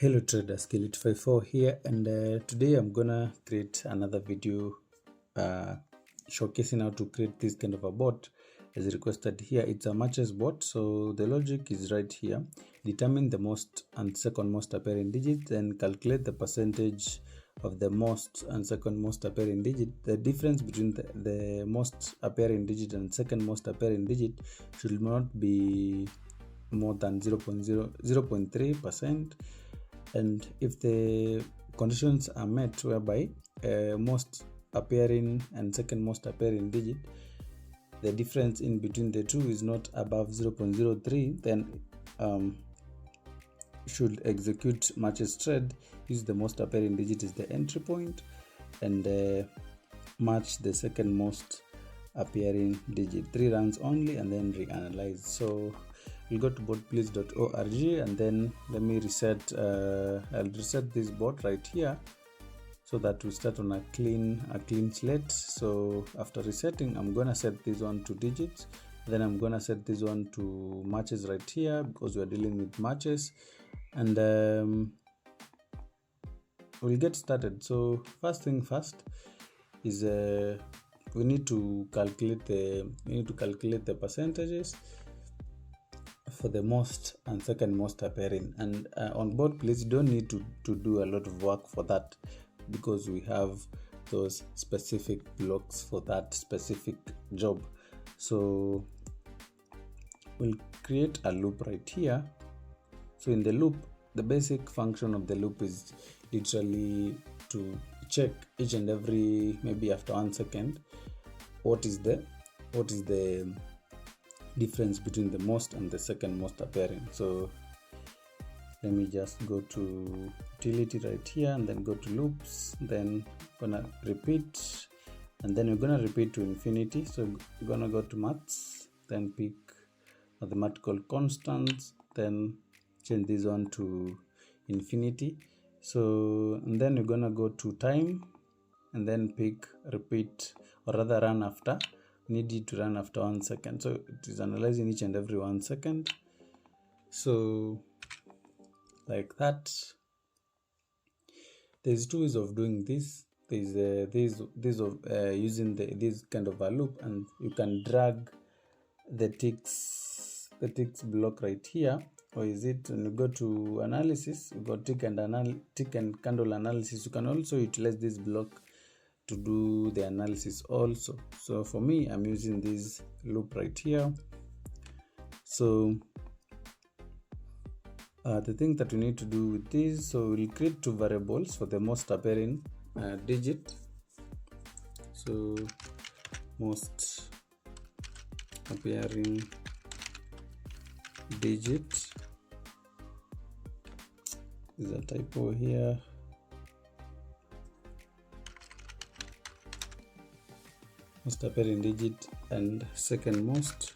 Hello traders, Kilit54 here, and today I'm gonna create another video showcasing how to create this kind of a bot as requested here. It's a matches bot, so the logic is right here. Determine the most and second most appearing digit, then calculate the percentage of the most and second most appearing digit. The difference between the most appearing digit and second most appearing digit should not be more than 0.3%. And if the conditions are met whereby most appearing and second most appearing digit, the difference in between the two is not above 0.03, then should execute matches trade. Use the most appearing digit is the entry point, and match the second most appearing digit. 3 runs only, and then reanalyze. So we'll go to botblitz.org, and then let me reset. I'll reset this bot right here so that we start on a clean slate. So after resetting, I'm gonna set this one to digits, then I'm gonna set this one to matches right here because we're dealing with matches, and we'll get started. So first thing first is we need to calculate the percentages for the most and second most appearing. And on Botblitz, you don't need to do a lot of work for that because we have those specific blocks for that specific job. So we'll create a loop right here. So in the loop, the basic function of the loop is literally to check each and every, maybe after 1 second, what is the difference between the most and the second most appearing. So let me just go to utility right here, and then go to loops, then gonna repeat, and then we're gonna repeat to infinity. So we're gonna go to maths, then pick a mathematical constants, then change this one to infinity. So, and then we're gonna go to time, and then pick repeat, or rather run after. Need it to run after 1 second. So it is analyzing each and every 1 second. So like that. There's 2 ways of doing this. There's using this kind of a loop, and you can drag the ticks block right here. Or is it when you go to analysis, you got tick and candle analysis. You can also utilize this block to do the analysis also. So for me, I'm using this loop right here. So the thing that we need to do with this, so we'll create 2 variables for the most appearing digit. So most appearing digit is a typo here. Most appearing digit and second most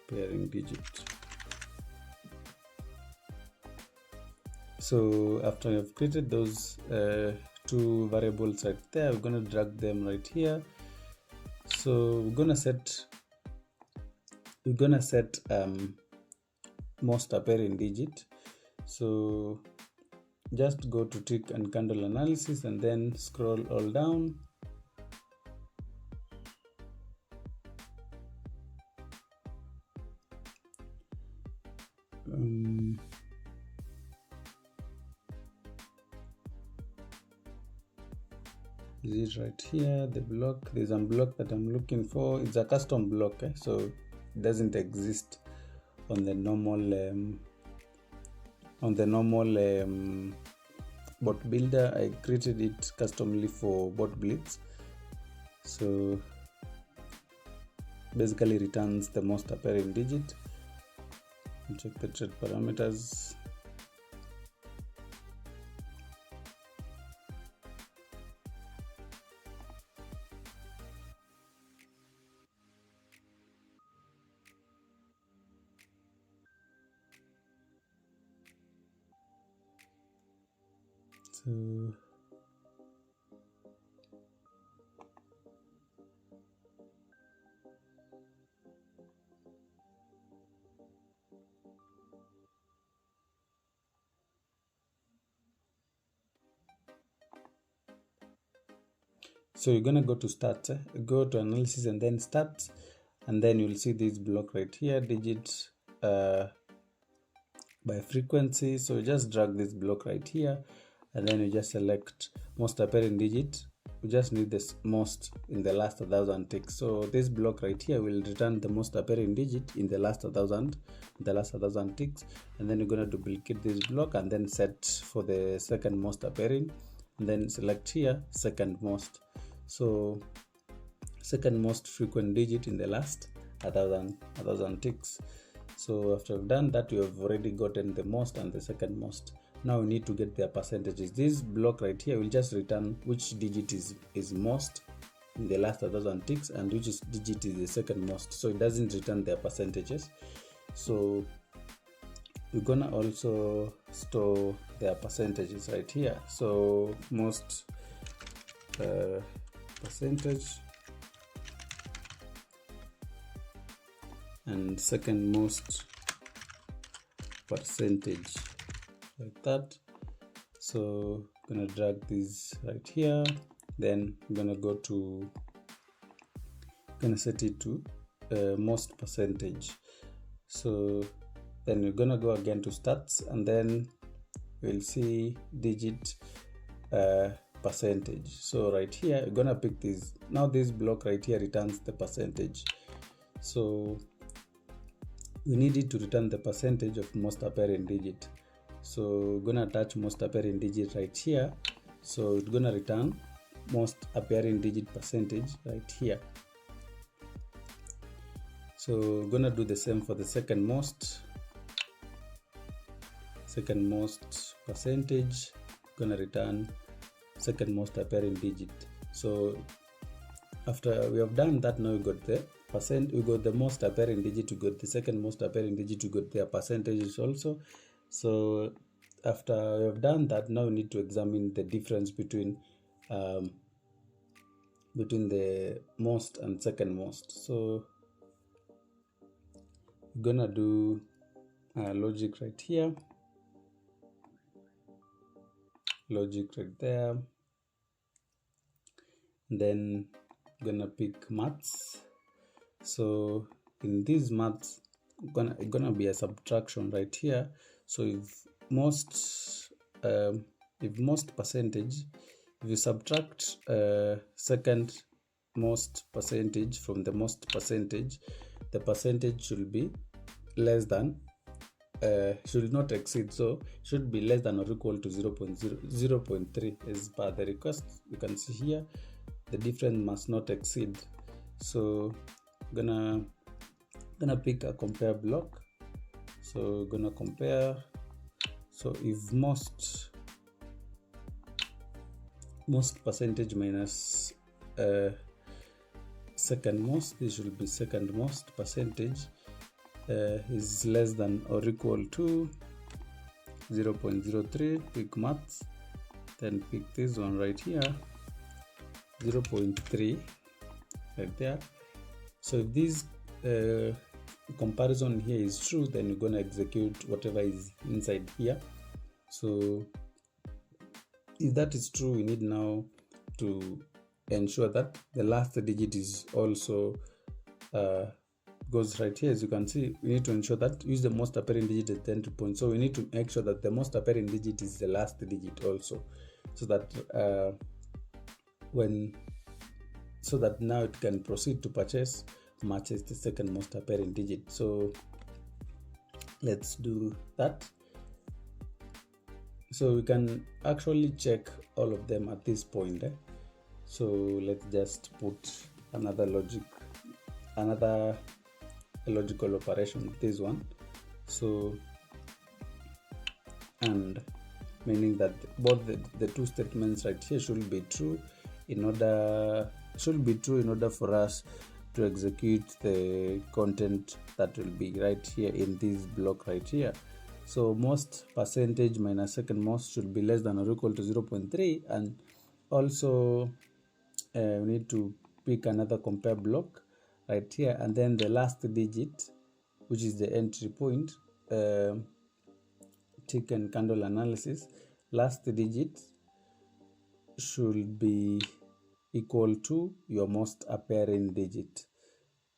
appearing digit. So after I've created those 2 variables right there, we're going to drag them right here. So we're gonna set most appearing digit. So just go to tick and candle analysis, and then scroll all down. Is it right here? The block, there's a block that I'm looking for. It's a custom block, so it doesn't exist on the normal bot builder. I created it customly for Botblitz. So basically returns the most appearing digit. Check the trade parameters. So So you're gonna go to start, go to analysis and then start, and then you'll see this block right here, digits by frequency. So you just drag this block right here, and then you just select most appearing digit. We just need this most in the last 1,000 ticks. So this block right here will return the most appearing digit in the last 1,000 ticks, and then you're gonna duplicate this block and then set for the second most appearing, and then select here second most. So second most frequent digit in the last 1,000 ticks. So after we've done that, we have already gotten the most and the second most. Now we need to get their percentages. This block right here will just return which digit is most in the last 1,000 ticks and which digit is the second most. So it doesn't return their percentages. So we're gonna also store their percentages right here. So most percentage and second most percentage, like that. So I'm gonna drag this right here, then I'm gonna go to, gonna set it to most percentage. So then we're gonna go again to stats, and then we'll see digit percentage. So right here you're gonna pick this. Now this block right here returns the percentage, so we need it to return the percentage of most apparent digit. So we're gonna attach most apparent digit right here, so it's gonna return most apparent digit percentage right here. So we're gonna do the same for the second most percentage. Gonna return second most apparent digit. So after we have done that, now we got the percent, we got the most apparent digit, we got the second most apparent digit, we got their percentages also. So after we have done that, now we need to examine the difference between the most and second most. So we're gonna do logic right here, logic right there, then gonna pick maths. So in these maths, gonna be a subtraction right here. So if most percentage, if you subtract second most percentage from the most percentage, the percentage should be less than, should not exceed, so should be less than or equal to 0.3 as per the request. You can see here the difference must not exceed. So gonna pick a compare block. So gonna compare. So if most percentage minus second most, this will be second most percentage is less than or equal to 0.03. Pick maths, then pick this one right here, 0.3 right there. So if this comparison here is true, then you're going to execute whatever is inside here. So if that is true, we need now to ensure that the last digit is also goes right here. As you can see, we need to ensure that use the most apparent digit at the entry point. So we need to make sure that the most apparent digit is the last digit also, so that now it can proceed to purchase matches the second most apparent digit. So let's do that. So we can actually check all of them at this point. So let's just put another logical operation with this one. So, and meaning that both the two statements right here should be true in order for us to execute the content that will be right here in this block right here. So most percentage minus second most should be less than or equal to 0.3, and also we need to pick another compare block right here, and then the last digit, which is the entry point, tick and candle analysis, last digit should be equal to your most appearing digit,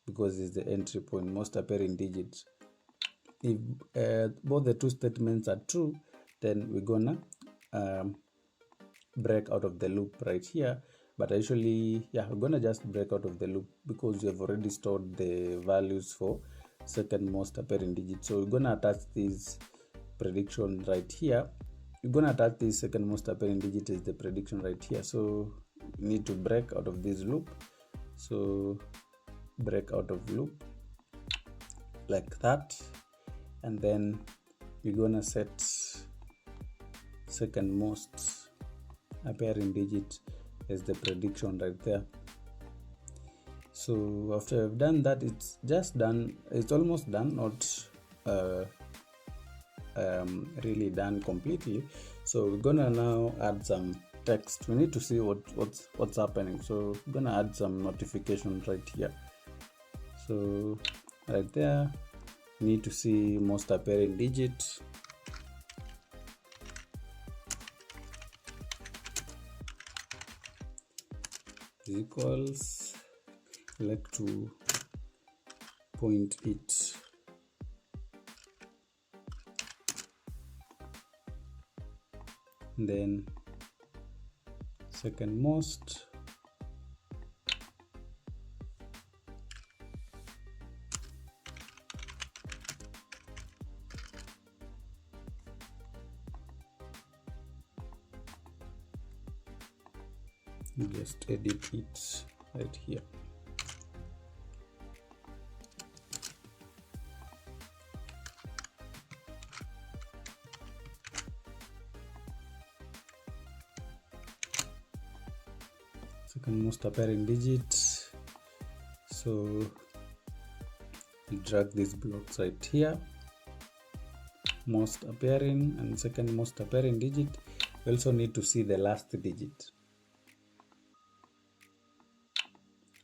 because it's the entry point, most appearing digit. If both the two statements are true, then we're gonna break out of the loop right here. But actually, yeah, we're gonna just break out of the loop because we have already stored the values for second most appearing digit. So we're gonna attach this prediction right here. We're gonna attach this second most appearing digit as the prediction right here. So we need to break out of this loop. So break out of loop like that, and then we're gonna set second most appearing digit as the prediction right there. So after I've done that, it's just done, it's almost done, not really done completely. So we're gonna now add some text. We need to see what's happening. So we're gonna add some notifications right here. So right there, we need to see most appearing digit. Equals, like to point it then second most, just edit it right here. Second most appearing digit. So we drag these blocks right here, most appearing and second most appearing digit. We also need to see the last digit,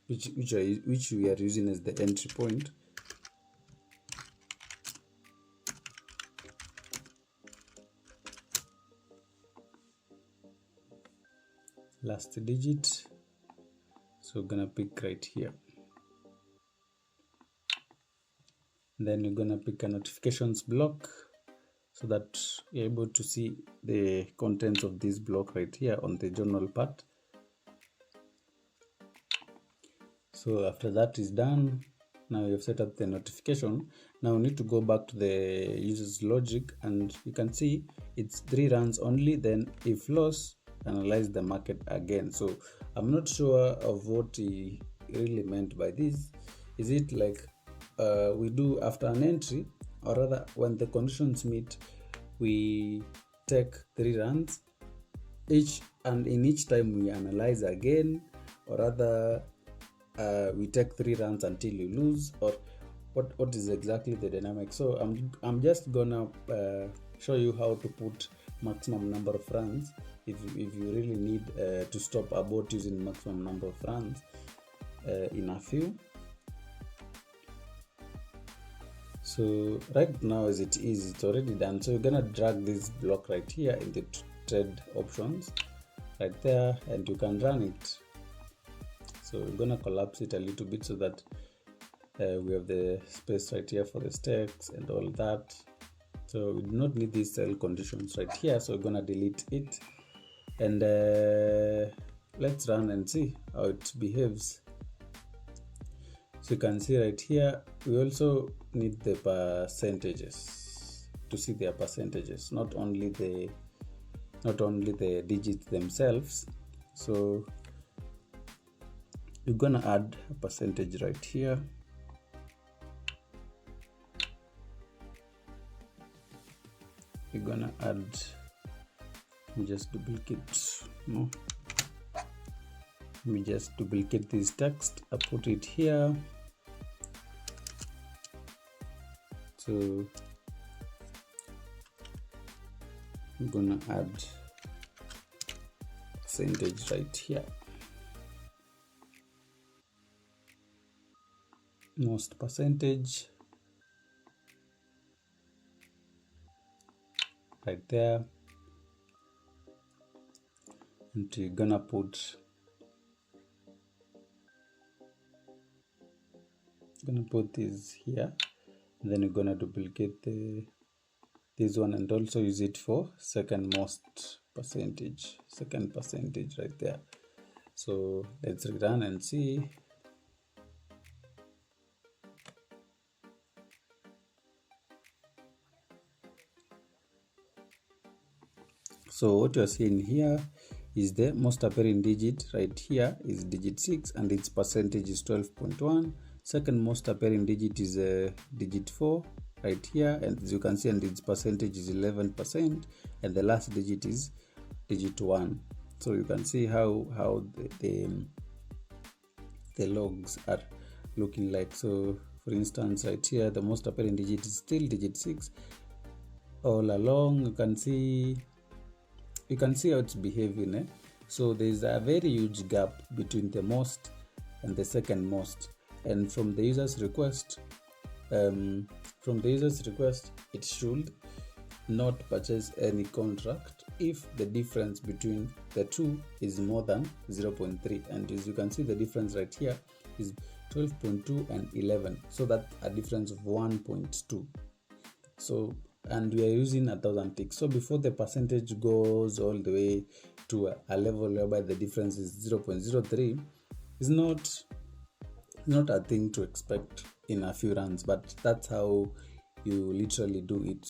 which we are using as the entry point. Last digit, so we're gonna pick right here. Then you're gonna pick a notifications block so that you're able to see the contents of this block right here on the journal part. So after that is done, now you've set up the notification. Now we need to go back to the user's logic, and you can see it's 3 runs only. Then if lost, analyze the market again. So I'm not sure of what he really meant by this. Is it like we do after an entry, or rather when the conditions meet, we take 3 runs each, and in each time we analyze again, or rather we take 3 runs until you lose, or what is exactly the dynamic? So I'm just gonna show you how to put maximum number of runs if you really need to stop a bot using maximum number of runs in a few. So right now as it is, it's already done. So you're gonna drag this block right here in the trade options right there, and you can run it. So we're gonna collapse it a little bit so that we have the space right here for the stakes and all that. So we do not need these sell conditions right here, so we're gonna delete it, and let's run and see how it behaves. So you can see right here, we also need the percentages to see their percentages, not only the digits themselves. So you're gonna add a percentage right here. You're gonna add, just duplicate, no, let me just duplicate this text, I put it here. So I'm gonna add percentage right here, most percentage right there, and you're gonna put gonna put this here, then you're gonna duplicate this one and also use it for second percentage right there. So let's run and see. So what you're seeing here is the most appearing digit right here is digit 6 and its percentage is 12.1. Second most appearing digit is digit 4 right here, and as you can see, and its percentage is 11%, and the last digit is digit 1. So you can see how the logs are looking like. So for instance, right here the most appearing digit is still digit 6. All along you can see how it's behaving. So there's a very huge gap between the most and the second most, and from the user's request it should not purchase any contract if the difference between the two is more than 0.3, and as you can see the difference right here is 12.2 and 11, so that's a difference of 1.2. So, and we are using 1,000 ticks. So before the percentage goes all the way to a level whereby the difference is 0.03, is not a thing to expect in a few runs, but that's how you literally do it.